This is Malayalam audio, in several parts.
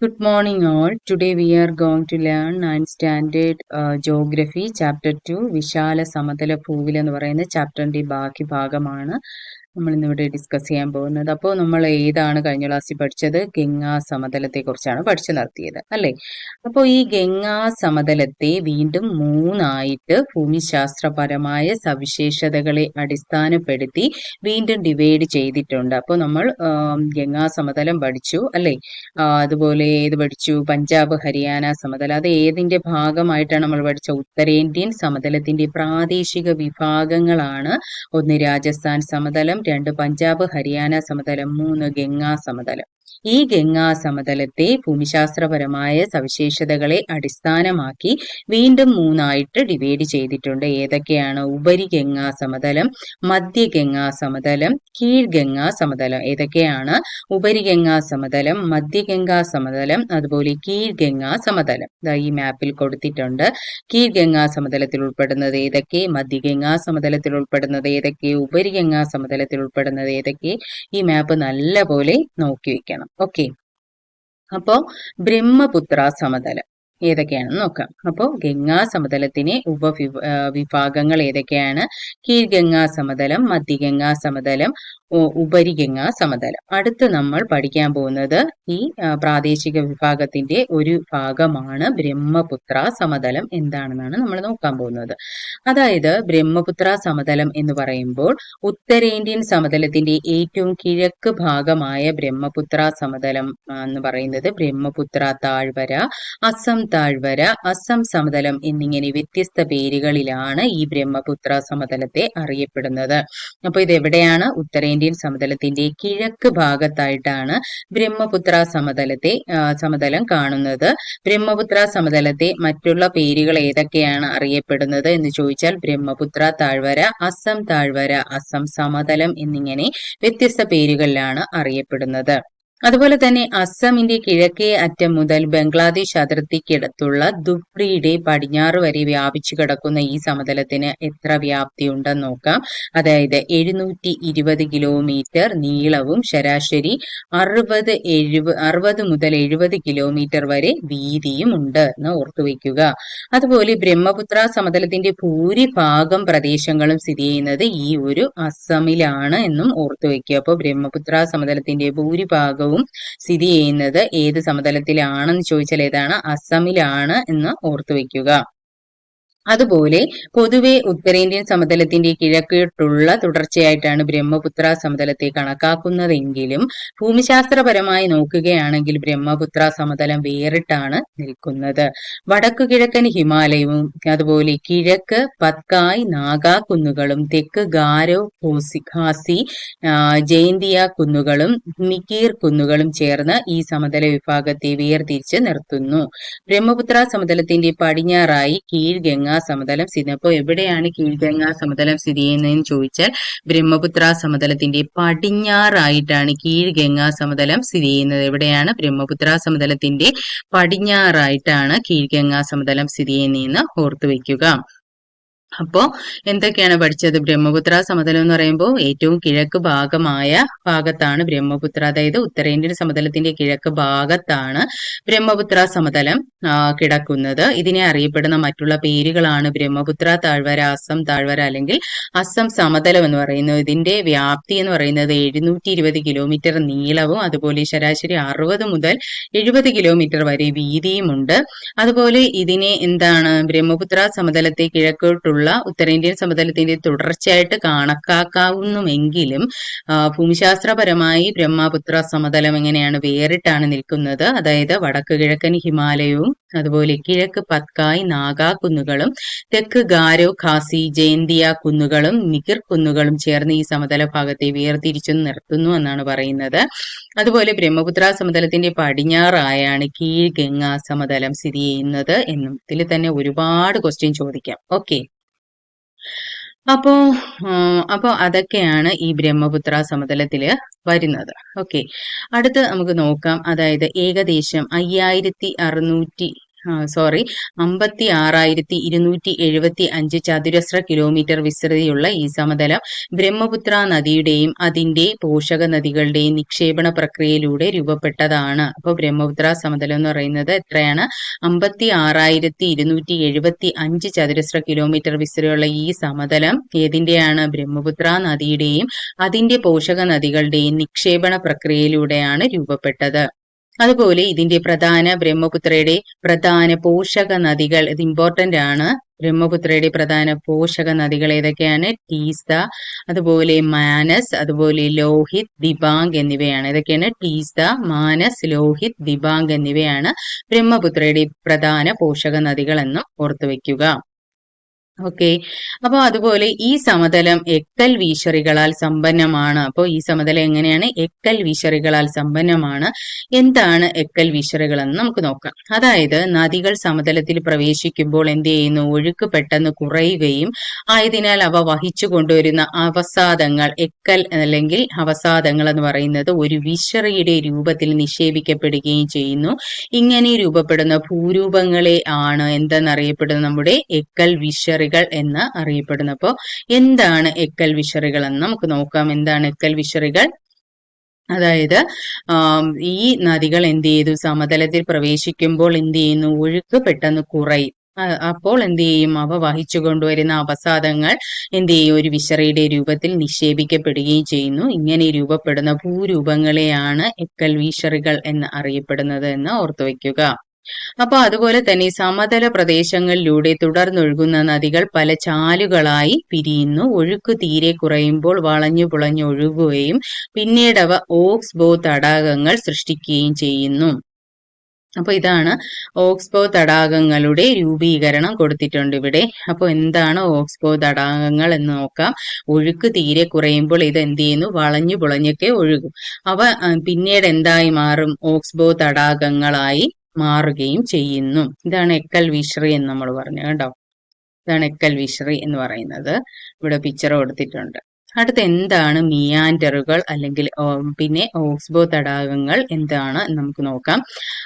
Good morning all. Today we are going to learn 9th standard geography chapter 2 വിശാല സമതല ഭൂവിൽ എന്ന് പറയുന്ന ചാപ്റ്ററിന്റെ ബാക്കി ഭാഗമാണ് നമ്മൾ ഇന്നിവിടെ ഡിസ്കസ് ചെയ്യാൻ പോകുന്നത്. അപ്പോൾ നമ്മൾ ഏതാണ് കഴിഞ്ഞ ക്ലാസ്സിൽ പഠിച്ചത്? ഗംഗാ സമതലത്തെ കുറിച്ചാണ് പഠിച്ചു നിർത്തിയത് അല്ലേ? അപ്പോൾ ഈ ഗംഗാ സമതലത്തെ വീണ്ടും മൂന്നായിട്ട് ഭൂമിശാസ്ത്രപരമായ സവിശേഷതകളെ അടിസ്ഥാനപ്പെടുത്തി വീണ്ടും ഡിവൈഡ് ചെയ്തിട്ടുണ്ട്. അപ്പോൾ നമ്മൾ ഗംഗാ സമതലം പഠിച്ചു അല്ലേ? അതുപോലെ ഏത് പഠിച്ചു? പഞ്ചാബ് ഹരിയാന സമതലം. അത് ഏതിന്റെ ഭാഗമായിട്ടാണ് നമ്മൾ പഠിച്ച? ഉത്തരേന്ത്യൻ സമതലത്തിന്റെ പ്രാദേശിക വിഭാഗങ്ങളാണ്. ഒന്ന് രാജസ്ഥാൻ സമതലം, രണ്ട് പഞ്ചാബ് ഹരിയാന സമതലം, മൂന്ന് ഗംഗാ സമതലം. ഈ ഗംഗാ സമതലത്തെ ഭൂമിശാസ്ത്രപരമായ സവിശേഷതകളെ അടിസ്ഥാനമാക്കി വീണ്ടും മൂന്നായിട്ട് ഡിവൈഡ് ചെയ്തിട്ടുണ്ട്. ഏതൊക്കെയാണ്? ഉപരിഗംഗാ സമതലം, മധ്യഗംഗാ സമതലം, കീഴ്ഗംഗാ സമതലം. ഏതൊക്കെയാണ്? ഉപരിഗംഗാ സമതലം, മധ്യഗംഗാ സമതലം, അതുപോലെ കീഴ്ഗംഗാ സമതലം. ഈ മാപ്പിൽ കൊടുത്തിട്ടുണ്ട്. കീഴ്ഗംഗാ സമതലത്തിൽ ഉൾപ്പെടുന്നത് ഏതൊക്കെ? മധ്യഗംഗാ സമതലത്തിൽ ഉൾപ്പെടുന്നത് ഏതൊക്കെ? ഉപരിഗംഗാ സമതലത്തിൽ ഉൾപ്പെടുന്നത് ഏതൊക്കെ? ഈ മാപ്പ് നല്ല പോലെ നോക്കി വെക്കണം. ഓക്കെ, അപ്പോ ബ്രഹ്മപുത്ര സമതലം ഏതൊക്കെയാണെന്ന് നോക്കാം. അപ്പോൾ ഗംഗാ സമതലത്തിന് വിഭാഗങ്ങൾ ഏതൊക്കെയാണ്? കീഴ്ഗംഗാ സമതലം, മധ്യഗംഗാ സമതലം, ഉപരിഗംഗാ സമതലം. അടുത്ത് നമ്മൾ പഠിക്കാൻ പോകുന്നത് ഈ പ്രാദേശിക വിഭാഗത്തിന്റെ ഒരു ഭാഗമാണ് ബ്രഹ്മപുത്ര സമതലം. എന്താണെന്നാണ് നമ്മൾ നോക്കാൻ പോകുന്നത്. അതായത് ബ്രഹ്മപുത്ര സമതലം എന്ന് പറയുമ്പോൾ ഉത്തരേന്ത്യൻ സമതലത്തിന്റെ ഏറ്റവും കിഴക്ക് ഭാഗമായ ബ്രഹ്മപുത്ര സമതലം എന്ന് പറയുന്നത് ബ്രഹ്മപുത്ര താഴ്വര, അസം താഴ്വര, അസം സമതലം എന്നിങ്ങനെ വ്യത്യസ്ത പേരുകളിലാണ് ഈ ബ്രഹ്മപുത്ര സമതലത്തെ അറിയപ്പെടുന്നത്. അപ്പൊ ഇത് എവിടെയാണ്? ഉത്തരേന്ത്യൻ സമതലത്തിന്റെ കിഴക്ക് ഭാഗത്തായിട്ടാണ് ബ്രഹ്മപുത്ര സമതലം കാണുന്നത്. ബ്രഹ്മപുത്ര സമതലത്തെ മറ്റുള്ള പേരുകൾ ഏതൊക്കെയാണ് അറിയപ്പെടുന്നത് എന്ന് ചോദിച്ചാൽ ബ്രഹ്മപുത്ര താഴ്വര, അസം താഴ്വര, അസം സമതലം എന്നിങ്ങനെ വ്യത്യസ്ത പേരുകളിലാണ് അറിയപ്പെടുന്നത്. അതുപോലെ തന്നെ അസമിന്റെ കിഴക്കേ അറ്റം മുതൽ ബംഗ്ലാദേശ് അതിർത്തിക്കടുത്തുള്ള ദുബ്രിയുടെ പടിഞ്ഞാറ് വരെ വ്യാപിച്ചു കിടക്കുന്ന ഈ സമതലത്തിന് എത്ര വ്യാപ്തി ഉണ്ടെന്ന് നോക്കാം. അതായത് 720 കിലോമീറ്റർ നീളവും ശരാശരി 60 മുതൽ 70 കിലോമീറ്റർ വരെ വീതിയും ഉണ്ട് എന്ന് ഓർത്തുവെക്കുക. അതുപോലെ ബ്രഹ്മപുത്ര സമതലത്തിന്റെ ഭൂരിഭാഗം പ്രദേശങ്ങളും സ്ഥിതി ചെയ്യുന്നത് ഈ ഒരു അസമിലാണ് എന്നും ഓർത്തുവെക്കുക. അപ്പോൾ ബ്രഹ്മപുത്ര സമതലത്തിന്റെ ഭൂരിഭാഗവും സ്ഥിതി ചെയ്യുന്നത് ഏത് സമതലത്തിലാണെന്ന് ചോദിച്ചാൽ ഏതാണ്? അസമിലാണ് എന്ന് ഓർത്തുവെക്കുക. അതുപോലെ പൊതുവെ ഉത്തരേന്ത്യൻ സമതലത്തിന്റെ കിഴക്കോട്ടുള്ള തുടർച്ചയായിട്ടാണ് ബ്രഹ്മപുത്ര സമതലത്തെ കണക്കാക്കുന്നതെങ്കിലും ഭൂമിശാസ്ത്രപരമായി നോക്കുകയാണെങ്കിൽ ബ്രഹ്മപുത്ര സമതലം വേറിട്ടാണ് നിൽക്കുന്നത്. വടക്കു കിഴക്കൻ ഹിമാലയവും അതുപോലെ കിഴക്ക് പത്കായ് നാഗാ കുന്നുകളും തെക്ക് ഗാരോ ഖാസി ജയന്തിയ കുന്നുകളും മിക്കീർ കുന്നുകളും ചേർന്ന് ഈ സമതല വിഭാഗത്തെ വേർതിരിച്ച് നിർത്തുന്നു. ബ്രഹ്മപുത്ര സമതലത്തിന്റെ പടിഞ്ഞാറായി കീഴ്ഗംഗാ സമതലം സ്ഥിതി. അപ്പോൾ എവിടെയാണ് കീഴ്ഗംഗാ സമതലം സ്ഥിതി ചെയ്യുന്നതെന്ന് ചോദിച്ചാൽ ബ്രഹ്മപുത്ര സമതലത്തിന്റെ പടിഞ്ഞാറായിട്ടാണ് കീഴ്ഗംഗാ സമതലം സ്ഥിതി ചെയ്യുന്നത്. എവിടെയാണ്? ബ്രഹ്മപുത്ര സമതലത്തിന്റെ പടിഞ്ഞാറായിട്ടാണ് കീഴ്ഗംഗാ സമതലം സ്ഥിതി ചെയ്യുന്നതെന്ന് ഓർത്തുവെക്കുക. അപ്പോ എന്തൊക്കെയാണ് പഠിച്ചത്? ബ്രഹ്മപുത്ര സമതലം എന്ന് പറയുമ്പോൾ ഏറ്റവും കിഴക്ക് ഭാഗത്താണ് ബ്രഹ്മപുത്ര, അതായത് ഉത്തരേന്ത്യൻ സമതലത്തിന്റെ കിഴക്ക് ഭാഗത്താണ് ബ്രഹ്മപുത്ര സമതലം കിടക്കുന്നത്. ഇതിനെ അറിയപ്പെടുന്ന മറ്റുള്ള പേരുകളാണ് ബ്രഹ്മപുത്ര താഴ്വര, അസം താഴ്വര അല്ലെങ്കിൽ അസം സമതലം എന്ന് പറയുന്നത്. ഇതിന്റെ വ്യാപ്തി എന്ന് പറയുന്നത് 720 കിലോമീറ്റർ നീളവും അതുപോലെ ശരാശരി 60 മുതൽ 70 കിലോമീറ്റർ വരെ വീതിയുമുണ്ട്. അതുപോലെ ഇതിനെ എന്താണ്? ബ്രഹ്മപുത്ര സമതലത്തെ കിഴക്കോട്ടുള്ള ഉത്തരേന്ത്യൻ സമതലത്തിന്റെ തുടർച്ചയായിട്ട് കണക്കാക്കാവുന്നുവെങ്കിലും ഭൂമിശാസ്ത്രപരമായി ബ്രഹ്മപുത്ര സമതലം എങ്ങനെയാണ്? വേറിട്ടാണ് നിൽക്കുന്നത്. അതായത് വടക്ക് കിഴക്കൻ ഹിമാലയവും അതുപോലെ കിഴക്ക് പത്കായ് നാഗാ കുന്നുകളും തെക്ക് ഗാരോ ഖാസി ജയന്തിയ കുന്നുകളും മികിർ കുന്നുകളും ചേർന്ന് ഈ സമതല ഭാഗത്തെ വേർതിരിച്ചു നിർത്തുന്നു എന്നാണ് പറയുന്നത്. അതുപോലെ ബ്രഹ്മപുത്ര സമതലത്തിന്റെ പടിഞ്ഞാറായാണ് കീഴ്ഗംഗാ സമതലം സ്ഥിതി ചെയ്യുന്നത് എന്നും ഇതിൽ തന്നെ ഒരുപാട് ക്വസ്റ്റ്യൻ ചോദിക്കാം. ഓക്കെ, അപ്പോ അതൊക്കെയാണ് ഈ ബ്രഹ്മപുത്ര സമതലത്തില് വരുന്നത്. ഓക്കെ, അടുത്ത് നമുക്ക് നോക്കാം. അതായത് ഏകദേശം 5600 സോറി 56,275 ചതുരശ്ര കിലോമീറ്റർ വിസ്തൃതിയുള്ള ഈ സമതലം ബ്രഹ്മപുത്ര നദിയുടെയും അതിന്റെ പോഷക നദികളുടെയും നിക്ഷേപണ പ്രക്രിയയിലൂടെ രൂപപ്പെട്ടതാണ്. അപ്പോൾ ബ്രഹ്മപുത്ര സമതലം എന്ന് പറയുന്നത് എത്രയാണ്? 56,275 ചതുരശ്ര കിലോമീറ്റർ വിസ്തൃതിയുള്ള ഈ സമതലം ഏതിന്റെയാണ്? ബ്രഹ്മപുത്ര നദിയുടെയും അതിന്റെ പോഷക നദികളുടെയും നിക്ഷേപണ പ്രക്രിയയിലൂടെയാണ് രൂപപ്പെട്ടത്. അതുപോലെ ഇതിന്റെ ബ്രഹ്മപുത്രയുടെ പ്രധാന പോഷക നദികൾ, ഇത് ഇമ്പോർട്ടന്റ് ആണ്. ബ്രഹ്മപുത്രയുടെ പ്രധാന പോഷക നദികൾ ഏതൊക്കെയാണ്? ടീസ്ത, അതുപോലെ മാനസ്, അതുപോലെ ലോഹിത്, ദിബാംഗ് എന്നിവയാണ്. ഏതൊക്കെയാണ്? ടീസ്ത, മാനസ്, ലോഹിത്, ദിബാംഗ് എന്നിവയാണ് ബ്രഹ്മപുത്രയുടെ പ്രധാന പോഷക നദികൾ എന്നും ഓർത്തുവെക്കുക. ഓക്കെ. അപ്പോൾ അതുപോലെ ഈ സമതലം എക്കൽ വീശറികളാൽ സമ്പന്നമാണ്. അപ്പോൾ ഈ സമതലം എങ്ങനെയാണ്? എക്കൽ വീശറികളാൽ സമ്പന്നമാണ്. എന്താണ് എക്കൽ വീശറികൾ എന്ന് നമുക്ക് നോക്കാം. അതായത് നദികൾ സമതലത്തിൽ പ്രവേശിക്കുമ്പോൾ എന്ത് ചെയ്യുന്നു? ഒഴുക്ക് പെട്ടെന്ന് കുറയുകയും ആയതിനാൽ അവ വഹിച്ചു കൊണ്ടുവരുന്ന അവസാദങ്ങൾ, എക്കൽ അല്ലെങ്കിൽ അവസാദങ്ങൾ എന്ന് പറയുന്നത് ഒരു വിശറിയുടെ രൂപത്തിൽ നിക്ഷേപിക്കപ്പെടുകയും ചെയ്യുന്നു. ഇങ്ങനെ രൂപപ്പെടുന്ന ഭൂരൂപങ്ങളെ ആണ് എന്തെന്നറിയപ്പെടുന്നത്? നമ്മുടെ എക്കൽ വിശറി എന്ന് അറിയപ്പെടുന്നു. അപ്പോൾ എന്താണ് എക്കൽ വിശറികൾ എന്ന് നമുക്ക് നോക്കാം. എന്താണ് എക്കൽ വിശറികൾ? അതായത് ഈ നദികൾ എന്ത് ചെയ്തു? സമതലത്തിൽ പ്രവേശിക്കുമ്പോൾ എന്ത് ചെയ്യുന്നു? ഒഴുക്ക് പെട്ടെന്ന് കുറയും. അപ്പോൾ എന്ത് ചെയ്യും? അവ വഹിച്ചു കൊണ്ടുവരുന്ന അവസാദങ്ങൾ എന്ത് ചെയ്യും? ഒരു വിശറിയുടെ രൂപത്തിൽ നിക്ഷേപിക്കപ്പെടുകയും ചെയ്യുന്നു. ഇങ്ങനെ രൂപപ്പെടുന്ന ഭൂരൂപങ്ങളെയാണ് എക്കൽ വീശറികൾ എന്ന് അറിയപ്പെടുന്നത് എന്ന് ഓർത്തുവെക്കുക. അപ്പൊ അതുപോലെ തന്നെ സമതല പ്രദേശങ്ങളിലൂടെ തുടർന്നൊഴുകുന്ന നദികൾ പല ചാലുകളായി പിരിയുന്നു. ഒഴുക്ക് തീരെ കുറയുമ്പോൾ വളഞ്ഞു പുളഞ്ഞു ഒഴുകുകയും പിന്നീട് അവ ഓക്സ്ബോ തടാകങ്ങൾ സൃഷ്ടിക്കുകയും ചെയ്യുന്നു. അപ്പൊ ഇതാണ് ഓക്സ്ബോ തടാകങ്ങളുടെ രൂപീകരണം കൊടുത്തിട്ടുണ്ട് ഇവിടെ. അപ്പൊ എന്താണ് ഓക്സ്ബോ തടാകങ്ങൾ എന്ന് നോക്കാം. ഒഴുക്ക് തീരെ കുറയുമ്പോൾ ഇത് എന്ത് ചെയ്യുന്നു? വളഞ്ഞു പുളഞ്ഞൊക്കെ ഒഴുകും. അവ പിന്നീട് എന്തായി മാറും? ഓക്സ്ബോ തടാകങ്ങളായി മാറുകയും ചെയ്യുന്നു. ഇതാണ് എക്കൽ വിശറി എന്ന് നമ്മൾ പറഞ്ഞു കേട്ടോ. ഇതാണ് എക്കൽ വിശറി എന്ന് പറയുന്നത്. ഇവിടെ പിക്ചർ കൊടുത്തിട്ടുണ്ട്. അടുത്ത എന്താണ് മിയാൻഡറുകൾ അല്ലെങ്കിൽ പിന്നെ ഓക്സ്ബോ തടാകങ്ങൾ എന്താണ് നമുക്ക് നോക്കാം.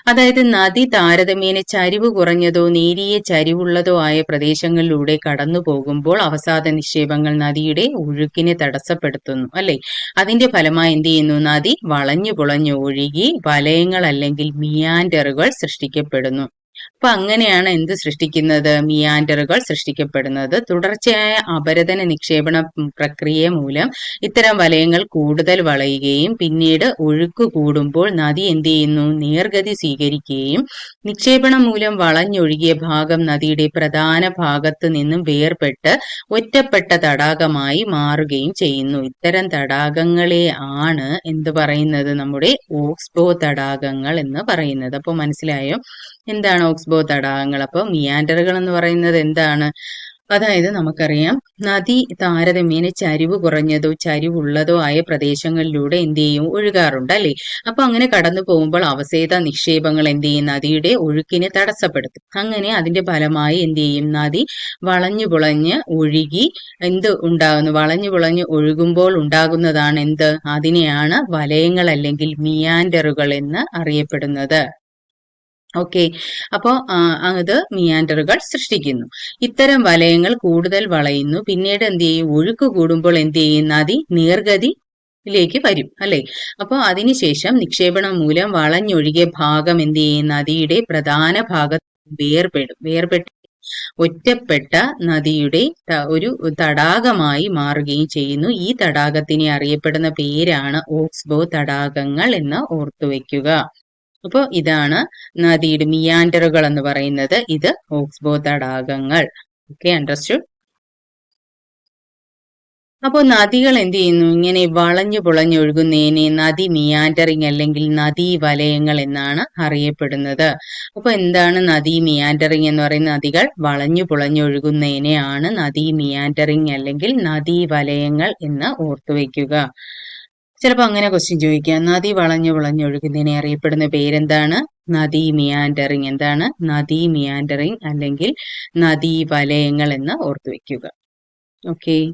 അതായത് നദി താരതമ്യേന ചരിവ് കുറഞ്ഞതോ നേരിയ ചരിവുള്ളതോ ആയ പ്രദേശങ്ങളിലൂടെ കടന്നു പോകുമ്പോൾ അവസാദ നിക്ഷേപങ്ങൾ നദിയുടെ ഒഴുക്കിനെ തടസ്സപ്പെടുത്തുന്നു അല്ലെ. അതിന്റെ ഫലമായി എന്ത് ചെയ്യുന്നു? നദി വളഞ്ഞു പുളഞ്ഞു ഒഴുകി വലയങ്ങൾ അല്ലെങ്കിൽ മിയാൻഡറുകൾ സൃഷ്ടിക്കപ്പെടുന്നു. അപ്പൊ അങ്ങനെയാണ് എന്ത് സൃഷ്ടിക്കുന്നത്? മിയാൻഡറുകൾ സൃഷ്ടിക്കപ്പെടുന്നത്. തുടർച്ചയായ അപരദന നിക്ഷേപണ പ്രക്രിയ മൂലം ഇത്തരം വലയങ്ങൾ കൂടുതൽ വളയുകയും പിന്നീട് ഒഴുക്ക് കൂടുമ്പോൾ നദി എന്ത് ചെയ്യുന്നു? നേർഗതി സ്വീകരിക്കുകയും നിക്ഷേപണം മൂലം വളഞ്ഞൊഴുകിയ ഭാഗം നദിയുടെ പ്രധാന ഭാഗത്ത് നിന്നും വേർപെട്ട് ഒറ്റപ്പെട്ട തടാകമായി മാറുകയും ചെയ്യുന്നു. ഇത്തരം തടാകങ്ങളെ ആണ് എന്ത് പറയുന്നത്? നമ്മുടെ ഓക്സ്ബോ തടാകങ്ങൾ എന്ന് പറയുന്നത്. അപ്പോൾ മനസ്സിലായോ എന്താണ് ഓക്സ്ബോ തടാകങ്ങൾ? അപ്പോൾ മിയാൻഡറുകൾ എന്ന് പറയുന്നത് എന്താണ്? അതായത് നമുക്കറിയാം നദി താരതമ്യേന ചരിവ് കുറഞ്ഞതോ ചരിവുള്ളതോ ആയ പ്രദേശങ്ങളിലൂടെ എന്ത് ചെയ്യും? ഒഴുകാറുണ്ട് അല്ലെ. അപ്പൊ അങ്ങനെ കടന്നു പോകുമ്പോൾ അവശേഷ നിക്ഷേപങ്ങൾ എന്ത് ചെയ്യും? നദിയുടെ ഒഴുക്കിനെ തടസ്സപ്പെടുത്തും. അങ്ങനെ അതിന്റെ ഫലമായി എന്ത് ചെയ്യും? നദി വളഞ്ഞു പുളഞ്ഞ് ഒഴുകി എന്ത് ഉണ്ടാകുന്നു? വളഞ്ഞു പുളഞ്ഞ് ഒഴുകുമ്പോൾ ഉണ്ടാകുന്നതാണ് എന്ത്? അതിനെയാണ് വലയങ്ങൾ അല്ലെങ്കിൽ മിയാൻഡറുകൾ എന്ന് അറിയപ്പെടുന്നത്. ഓക്കെ. അപ്പോൾ അത് മിയാൻഡറുകൾ സൃഷ്ടിക്കുന്നു. ഇത്തരം വലയങ്ങൾ കൂടുതൽ വളയുന്നു. പിന്നീട് എന്ത് ചെയ്യും? ഒഴുക്ക് കൂടുമ്പോൾ എന്ത് ചെയ്യും? നദി നേർഗതിയിലേക്ക് വരും അല്ലെ. അപ്പോൾ അതിനുശേഷം നിക്ഷേപണം മൂലം വളഞ്ഞൊഴുകിയ ഭാഗം എന്ത് ചെയ്യും? നദിയുടെ പ്രധാന ഭാഗത്ത് വേർപെട്ട് ഒറ്റപ്പെട്ട നദിയുടെ ഒരു തടാകമായി മാറുകയും ചെയ്യുന്നു. ഈ തടാകത്തിനെ അറിയപ്പെടുന്ന പേരാണ് ഓക്സ്ബോ തടാകങ്ങൾ എന്ന് ഓർത്തുവെക്കുക. അപ്പോൾ ഇതാണ് നദിയുടെ മിയാൻഡറുകൾ എന്ന് പറയുന്നത്. ഇത് ഓക്സ്ബോ തടാകങ്ങൾ. Okay, understood. അപ്പോൾ നദികൾ എന്ത് ചെയ്യുന്നു? ഇങ്ങനെ വളഞ്ഞു പുളഞ്ഞൊഴുകുന്നതിനെ നദി മിയാൻഡറിങ് അല്ലെങ്കിൽ നദീ വലയങ്ങൾ എന്നാണ് അറിയപ്പെടുന്നത്. അപ്പൊ എന്താണ് നദീ മിയാൻഡറിങ് എന്ന് പറയുന്ന? നദികൾ വളഞ്ഞു പുളഞ്ഞൊഴുകുന്നതിനെയാണ് നദീ മിയാൻഡറിങ് അല്ലെങ്കിൽ നദീ വലയങ്ങൾ എന്ന് ഓർത്തുവെക്കുക. ചിലപ്പോൾ അങ്ങനെ ക്വസ്റ്റ്യൻ ചോദിക്കാം. നദി വളഞ്ഞു പുളഞ്ഞൊഴുകുന്നതിനെ അറിയപ്പെടുന്ന പേരെന്താണ്? നദീ മിയാൻഡറിങ്. എന്താണ്? നദീ മിയാൻഡറിങ് അല്ലെങ്കിൽ നദീ വലയങ്ങൾ എന്ന് ഓർത്തുവെക്കുക. ഓക്കെ.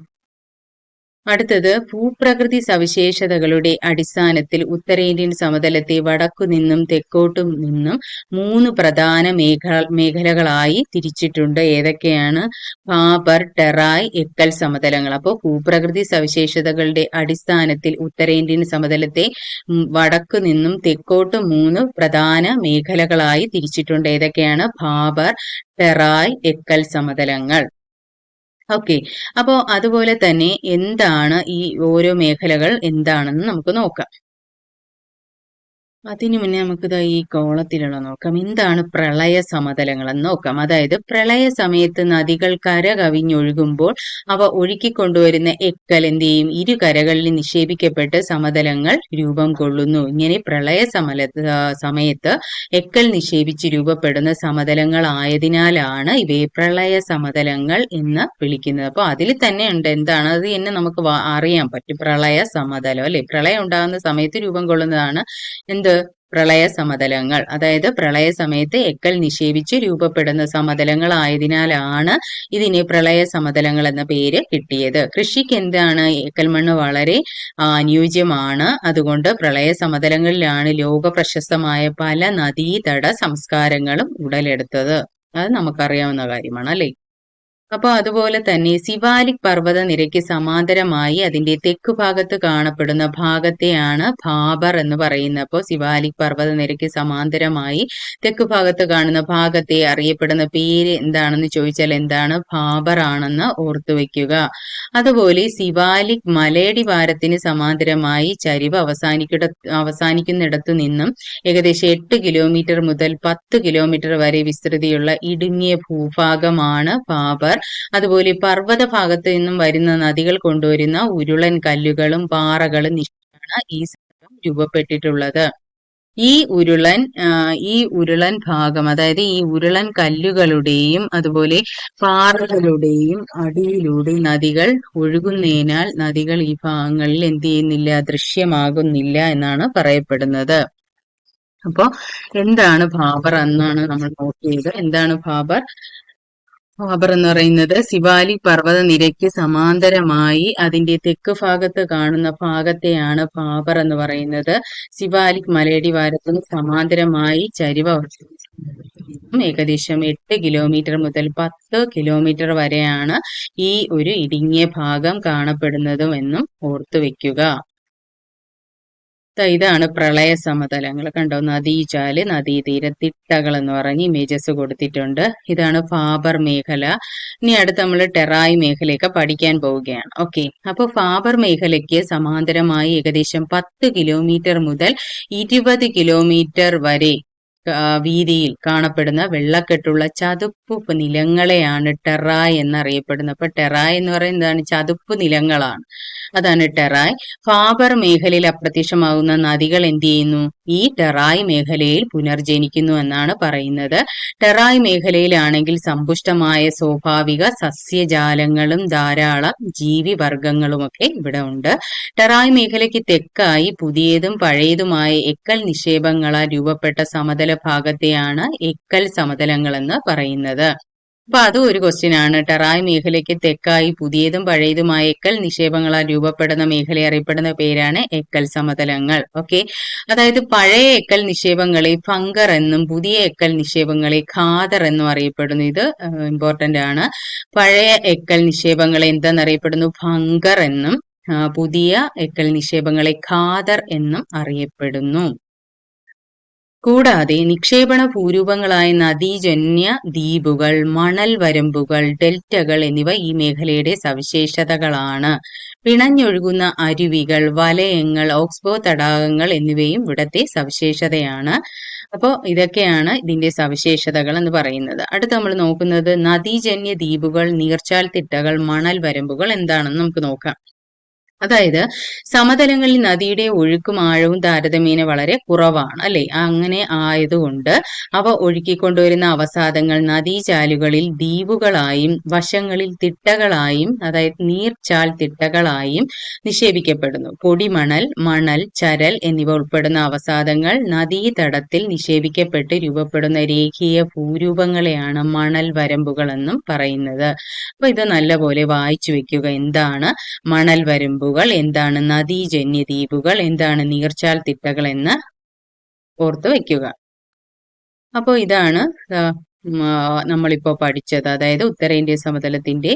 അടുത്തത് ഭൂപ്രകൃതി സവിശേഷതകളുടെ അടിസ്ഥാനത്തിൽ ഉത്തരേന്ത്യൻ സമതലത്തെ വടക്കുനിന്നും തെക്കോട്ടും നിന്നും 3 പ്രധാന മേഖലകളായി തിരിച്ചിട്ടുണ്ട്. ഏതൊക്കെയാണ്? ഭാബർ, ടെറായ്, എക്കൽ സമതലങ്ങൾ. അപ്പോൾ ഭൂപ്രകൃതി സവിശേഷതകളുടെ അടിസ്ഥാനത്തിൽ ഉത്തരേന്ത്യൻ സമതലത്തെ വടക്കു നിന്നും തെക്കോട്ട് 3 പ്രധാന മേഖലകളായി തിരിച്ചിട്ടുണ്ട്. ഏതൊക്കെയാണ്? ഭാബർ, ടെറായ്, എക്കൽ സമതലങ്ങൾ. ഓക്കെ. അപ്പോ അതുപോലെ തന്നെ എന്താണ് ഈ ഓരോ മേഖലകൾ എന്താണെന്ന് നമുക്ക് നോക്കാം. അതിനു മുന്നേ നമുക്കിത് ഈ കോളത്തിലുള്ള നോക്കാം. എന്താണ് പ്രളയ സമതലങ്ങൾ എന്ന് നോക്കാം. അതായത് പ്രളയ സമയത്ത് നദികൾ കര കവിഞ്ഞൊഴുകുമ്പോൾ അവ ഒഴുക്കിക്കൊണ്ടുവരുന്ന എക്കൽ എന്ത് ചെയ്യും? ഇരു കരകളിൽ നിക്ഷേപിക്കപ്പെട്ട് സമതലങ്ങൾ രൂപം കൊള്ളുന്നു. ഇങ്ങനെ പ്രളയ സമയത്ത് എക്കൽ നിക്ഷേപിച്ച് രൂപപ്പെടുന്ന സമതലങ്ങൾ ആയതിനാലാണ് ഇവയെ പ്രളയ സമതലങ്ങൾ എന്ന് വിളിക്കുന്നത്. അപ്പൊ അതിൽ തന്നെ ഉണ്ട് എന്താണ് അത് തന്നെ നമുക്ക് അറിയാൻ പറ്റും. പ്രളയ സമതലം അല്ലെ, പ്രളയം ഉണ്ടാകുന്ന സമയത്ത് രൂപം കൊള്ളുന്നതാണ് എന്ത്? പ്രളയ സമതലങ്ങൾ. അതായത് പ്രളയ സമയത്ത് എക്കൽ നിക്ഷേപിച്ച് രൂപപ്പെടുന്ന സമതലങ്ങൾ ആയതിനാലാണ് ഇതിന് പ്രളയ സമതലങ്ങൾ എന്ന പേര് കിട്ടിയത്. കൃഷിക്ക് എന്താണ്? എക്കൽ മണ്ണ് വളരെ അനുയോജ്യമാണ്. അതുകൊണ്ട് പ്രളയ സമതലങ്ങളിലാണ് ലോക പ്രശസ്തമായ പല നദീതട സംസ്കാരങ്ങളും ഉടലെടുത്തത്. അത് നമുക്കറിയാവുന്ന കാര്യമാണ് അല്ലെ. അപ്പൊ അതുപോലെ തന്നെ സിവാലിക് പർവ്വത നിരയ്ക്ക് സമാന്തരമായി അതിന്റെ തെക്കു ഭാഗത്ത് കാണപ്പെടുന്ന ഭാഗത്തെയാണ് ഭാബർ എന്ന് പറയുന്നത്. അപ്പോൾ സിവാലിക് പർവ്വത നിരയ്ക്ക് സമാന്തരമായി തെക്കു ഭാഗത്ത് കാണുന്ന ഭാഗത്തെ അറിയപ്പെടുന്ന പേര് എന്താണെന്ന് ചോദിച്ചാൽ എന്താണ്? ഭാബർ ആണെന്ന് ഓർത്തു വെക്കുക. അതുപോലെ സിവാലിക് മലയടിവാരത്തിന് സമാന്തരമായി ചരിവ് അവസാനിക്കുന്നിടത്തു നിന്നും ഏകദേശം 8 കിലോമീറ്റർ മുതൽ 10 കിലോമീറ്റർ വരെ വിസ്തൃതിയുള്ള ഇടുങ്ങിയ ഭൂഭാഗമാണ് ഭാബർ. അതുപോലെ പർവ്വത ഭാഗത്ത് നിന്നും വരുന്ന നദികൾ കൊണ്ടുവരുന്ന ഉരുളൻ കല്ലുകളും പാറകളും നിശ്ചയാണ് ഈ സ്ഥലം രൂപപ്പെട്ടിട്ടുള്ളത്. ഈ ഉരുളൻ ഭാഗം, അതായത് ഈ ഉരുളൻ കല്ലുകളുടെയും അതുപോലെ പാറകളുടെയും അടിയിലൂടെ നദികൾ ഒഴുകുന്നതിനാൽ നദികൾ ഈ ഭാഗങ്ങളിൽ എന്ത് ചെയ്യുന്നില്ല? ദൃശ്യമാകുന്നില്ല എന്നാണ് പറയപ്പെടുന്നത്. അപ്പൊ എന്താണ് ഭാബർ എന്നാണ് നമ്മൾ നോക്കിയത്. എന്താണ് ഭാബർ? ഭാബർ എന്ന് പറയുന്നത് സിവാലിക് പർവ്വത നിരയ്ക്ക് സമാന്തരമായി അതിന്റെ തെക്ക് ഭാഗത്ത് കാണുന്ന ഭാഗത്തെയാണ് ഭാബർ എന്ന് പറയുന്നത്. സിവാലിക് മലയടിവാരത്തിന് സമാന്തരമായി ചരിവ് ഏകദേശം 8 കിലോമീറ്റർ മുതൽ 10 കിലോമീറ്റർ വരെയാണ് ഈ ഒരു ഇടുങ്ങിയ ഭാഗം കാണപ്പെടുന്നതും എന്നും ഓർത്തു വെക്കുക. ഇതാണ് പ്രളയ സമതലങ്ങൾ. കണ്ടോ? നദീചാല്, നദീതീരത്തിട്ടകൾ എന്ന് പറഞ്ഞ് ഇമേജസ് കൊടുത്തിട്ടുണ്ട്. ഇതാണ് ഭാബർ മേഖല. ഇനി അടുത്ത് നമ്മൾ ടെറായ് മേഖലയൊക്കെ പഠിക്കാൻ പോവുകയാണ്. ഓക്കെ. അപ്പൊ ഭാബർ മേഖലയ്ക്ക് സമാന്തരമായി ഏകദേശം 10 കിലോമീറ്റർ മുതൽ 20 കിലോമീറ്റർ വരെ വീതിയിൽ കാണപ്പെടുന്ന വെള്ളക്കെട്ടുള്ള ചതുപ്പ് നിലങ്ങളെയാണ് ടെറായ് എന്നറിയപ്പെടുന്നത്. അപ്പൊ ടെറായ് എന്ന് പറയുന്നത് എന്താണ്? ചതുപ്പ് നിലങ്ങളാണ്. അതാണ് ടെറായ്. ഭാബർ മേഖലയിൽ അപ്രത്യക്ഷമാകുന്ന നദികൾ എന്ത് ചെയ്യുന്നു? ഈ ടെറായ് മേഖലയിൽ പുനർജനിക്കുന്നു എന്നാണ് പറയുന്നത്. ടെറായ് മേഖലയിലാണെങ്കിൽ സമ്പുഷ്ടമായ സ്വാഭാവിക സസ്യജാലങ്ങളും ധാരാളം ജീവിവർഗങ്ങളുമൊക്കെ ഇവിടെ ഉണ്ട്. ടെറായ് മേഖലയ്ക്ക് തെക്കായി പുതിയതും പഴയതുമായ എക്കൽ നിക്ഷേപങ്ങളാൽ രൂപപ്പെട്ട സമതല ഭാഗത്തെയാണ് എക്കൽ സമതലങ്ങൾ എന്ന് പറയുന്നത്. അപ്പൊ അതും ഒരു ക്വസ്റ്റ്യൻ ആണ്. ടെറായ് മേഖലയ്ക്ക് തെക്കായി പുതിയതും പഴയതുമായ എക്കൽ നിക്ഷേപങ്ങളാൽ രൂപപ്പെടുന്ന മേഖല അറിയപ്പെടുന്ന പേരാണ് എക്കൽ സമതലങ്ങൾ. ഓക്കെ. അതായത് പഴയ എക്കൽ നിക്ഷേപങ്ങളെ ഫംഗർ എന്നും പുതിയ എക്കൽ നിക്ഷേപങ്ങളെ ഖാദർ എന്നും അറിയപ്പെടുന്നു. ഇത് ഇമ്പോർട്ടന്റ് ആണ്. പഴയ എക്കൽ നിക്ഷേപങ്ങളെ എന്തെന്നറിയപ്പെടുന്നു? ഫംഗർ എന്നും പുതിയ എക്കൽ നിക്ഷേപങ്ങളെ ഖാദർ എന്നും അറിയപ്പെടുന്നു. കൂടാതെ നിക്ഷേപണ ഭൂരൂപങ്ങളായ നദീജന്യ ദ്വീപുകൾ, മണൽ വരമ്പുകൾ, ഡെൽറ്റകൾ എന്നിവ ഈ മേഖലയുടെ സവിശേഷതകളാണ്. പിണഞ്ഞൊഴുകുന്ന അരുവികൾ, വലയങ്ങൾ, ഓക്സ്ബോ തടാകങ്ങൾ എന്നിവയും ഇവിടത്തെ സവിശേഷതയാണ്. അപ്പോൾ ഇതൊക്കെയാണ് ഇതിന്റെ സവിശേഷതകൾ എന്ന് പറയുന്നത്. അടുത്ത് നമ്മൾ നോക്കുന്നത് നദീജന്യ ദ്വീപുകൾ, നീർച്ചാൽ തിട്ടകൾ, മണൽ വരമ്പുകൾ എന്താണെന്ന് നമുക്ക് നോക്കാം. അതായത് സമതലങ്ങളിൽ നദിയുടെ ഒഴുക്കും ആഴവും താരതമ്യേന വളരെ കുറവാണ് അല്ലെ. അങ്ങനെ ആയതുകൊണ്ട് അവ ഒഴുക്കിക്കൊണ്ടുവരുന്ന അവസാദങ്ങൾ നദീചാലുകളിൽ ദ്വീപുകളായും വശങ്ങളിൽ തിട്ടകളായും, അതായത് നീർച്ചാൽ തിട്ടകളായും നിക്ഷേപിക്കപ്പെടുന്നു. പൊടിമണൽ, മണൽ, ചരൽ എന്നിവ ഉൾപ്പെടുന്ന അവസാദങ്ങൾ നദീതടത്തിൽ നിക്ഷേപിക്കപ്പെട്ട് രൂപപ്പെടുന്ന രേഖീയ ഭൂരൂപങ്ങളെയാണ് മണൽ വരമ്പുകൾ എന്നും പറയുന്നത്. അപ്പൊ ഇത് നല്ലപോലെ വായിച്ചു വെക്കുക. എന്താണ് മണൽ വരമ്പുകൾ, എന്താണ് നദീജന്യ ദ്വീപുകൾ, എന്താണ് നീർച്ചാൽ തിട്ടകൾ എന്ന് ഓർത്ത് വയ്ക്കുക. അപ്പോൾ ഇതാണ് നമ്മളിപ്പോ പഠിച്ചത്. അതായത് ഉത്തരേന്ത്യൻ സമതലത്തിന്റെ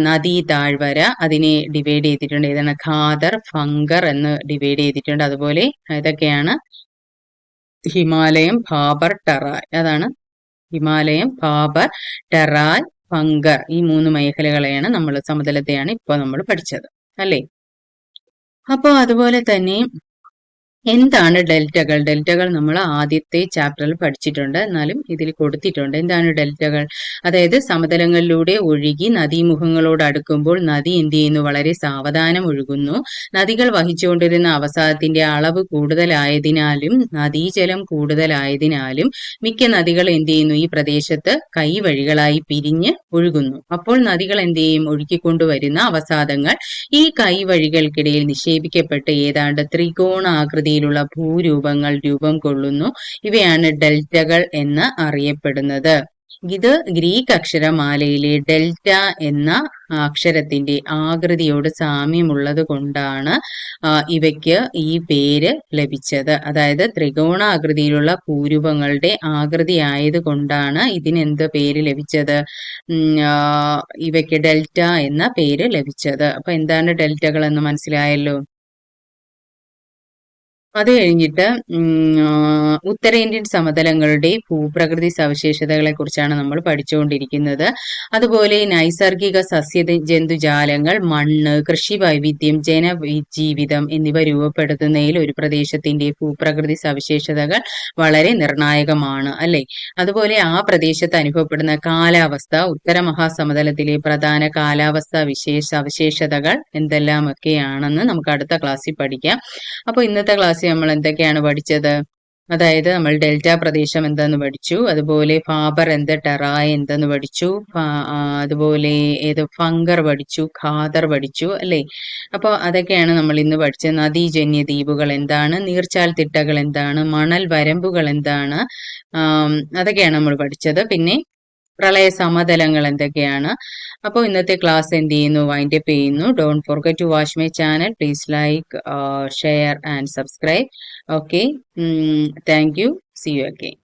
നദീ താഴ്വര, അതിനെ ഡിവൈഡ് ചെയ്തിട്ടുണ്ട്. ഏതാണ്? ഖാദർ, ഫംഗർ എന്ന് ഡിവൈഡ് ചെയ്തിട്ടുണ്ട്. അതുപോലെ ഇതൊക്കെയാണ് ഹിമാലയം, ഭാബർ, ടെറായ്. അതാണ് ഹിമാലയം, ഭാബർ, ടെറായ്, ഫംഗർ. ഈ 3 മേഖലകളെയാണ് സമതലത്തെയാണ് ഇപ്പോൾ നമ്മൾ പഠിച്ചത് അല്ലേ. അപ്പോൾ അതുപോലെ തന്നെ എന്താണ് ഡെൽറ്റകൾ? ഡെൽറ്റകൾ നമ്മൾ ആദ്യത്തെ ചാപ്റ്ററിൽ പഠിച്ചിട്ടുണ്ട്, എന്നാലും ഇതിൽ കൊടുത്തിട്ടുണ്ട്. എന്താണ് ഡെൽറ്റകൾ? അതായത് സമതലങ്ങളിലൂടെ ഒഴുകി നദീമുഖങ്ങളോട് അടുക്കുമ്പോൾ നദി എന്ത് ചെയ്യുന്നു? വളരെ സാവധാനം ഒഴുകുന്നു. നദികൾ വഹിച്ചുകൊണ്ടിരുന്ന അവസാദത്തിന്റെ അളവ് കൂടുതലായതിനാലും നദീജലം കൂടുതലായതിനാലും മിക്ക നദികൾ എന്ത് ചെയ്യുന്നു? ഈ പ്രദേശത്ത് കൈവഴികളായി പിരിഞ്ഞ് ഒഴുകുന്നു. അപ്പോൾ നദികൾ എന്ത് ചെയ്യും? ഒഴുക്കിക്കൊണ്ടുവരുന്ന അവസാദങ്ങൾ ഈ കൈവഴികൾക്കിടയിൽ നിക്ഷേപിക്കപ്പെട്ട് ഏതാണ്ട് ത്രികോണാകൃതിയിലുള്ള ഭൂരൂപങ്ങൾ രൂപം കൊള്ളുന്നു. ഇവയാണ് ഡെൽറ്റകൾ എന്ന് അറിയപ്പെടുന്നത്. ഇത് ഗ്രീക്ക് അക്ഷരമാലയിലെ ഡെൽറ്റ എന്ന അക്ഷരത്തിന്റെ ആകൃതിയോട് സാമ്യമുള്ളത് കൊണ്ടാണ് ഇവയ്ക്ക് ഈ പേര് ലഭിച്ചത്. അതായത് ത്രികോണാകൃതിയിലുള്ള ഭൂരൂപങ്ങളുടെ ആകൃതി ആയതുകൊണ്ടാണ് ഇതിനെന്ത് പേര് ലഭിച്ചത്? ഇവയ്ക്ക് ഡെൽറ്റ എന്ന പേര് ലഭിച്ചത്. അപ്പൊ എന്താണ് ഡെൽറ്റകൾ എന്ന് മനസ്സിലായല്ലോ. അത് കഴിഞ്ഞിട്ട് ഉത്തരേന്ത്യൻ സമതലങ്ങളുടെ ഭൂപ്രകൃതി സവിശേഷതകളെ കുറിച്ചാണ് നമ്മൾ പഠിച്ചുകൊണ്ടിരിക്കുന്നത്. അതുപോലെ നൈസർഗിക സസ്യ ജന്തുജാലങ്ങൾ, മണ്ണ്, കൃഷി വൈവിധ്യം, ജനജീവിതം എന്നിവ രൂപപ്പെടുത്തുന്നതിൽ ഒരു പ്രദേശത്തിന്റെ ഭൂപ്രകൃതി സവിശേഷതകൾ വളരെ നിർണായകമാണ് അല്ലെ. അതുപോലെ ആ പ്രദേശത്ത് അനുഭവപ്പെടുന്ന കാലാവസ്ഥ, ഉത്തര മഹാസമതലത്തിലെ പ്രധാന കാലാവസ്ഥ സവിശേഷതകൾ എന്തെല്ലാമൊക്കെയാണെന്ന് നമുക്ക് അടുത്ത ക്ലാസ്സിൽ പഠിക്കാം. അപ്പോൾ ഇന്നത്തെ ക്ലാസ്സിൽ നമ്മൾ എന്തൊക്കെയാണ് പഠിച്ചത്? അതായത് നമ്മൾ ഡെൽറ്റ പ്രദേശം എന്തെന്ന് പഠിച്ചു, അതുപോലെ ഫാബർ എന്ത്, ടെറായ് എന്തെന്ന് പഠിച്ചു, അതുപോലെ ഫംഗർ പഠിച്ചു, ഖാദർ പഠിച്ചു അല്ലേ. അപ്പോൾ അതൊക്കെയാണ് നമ്മൾ ഇന്ന് പഠിച്ചത്. നദീജന്യ ദ്വീപുകൾ എന്താണ്, നീർച്ചാൽ തിട്ടകൾ എന്താണ്, മണൽ വരമ്പുകൾ എന്താണ്, അതൊക്കെയാണ് നമ്മൾ പഠിച്ചത്. പിന്നെ പ്രളയ സമതലങ്ങൾ എന്തൊക്കെയാണ്. അപ്പോൾ ഇന്നത്തെ ക്ലാസ് എന്ത് ചെയ്യുന്നു? വൈൻഡ് അപ്പ് ചെയ്യുന്നു. Don't forget to watch my channel. Please like, share and subscribe. Okay, thank you. See you again.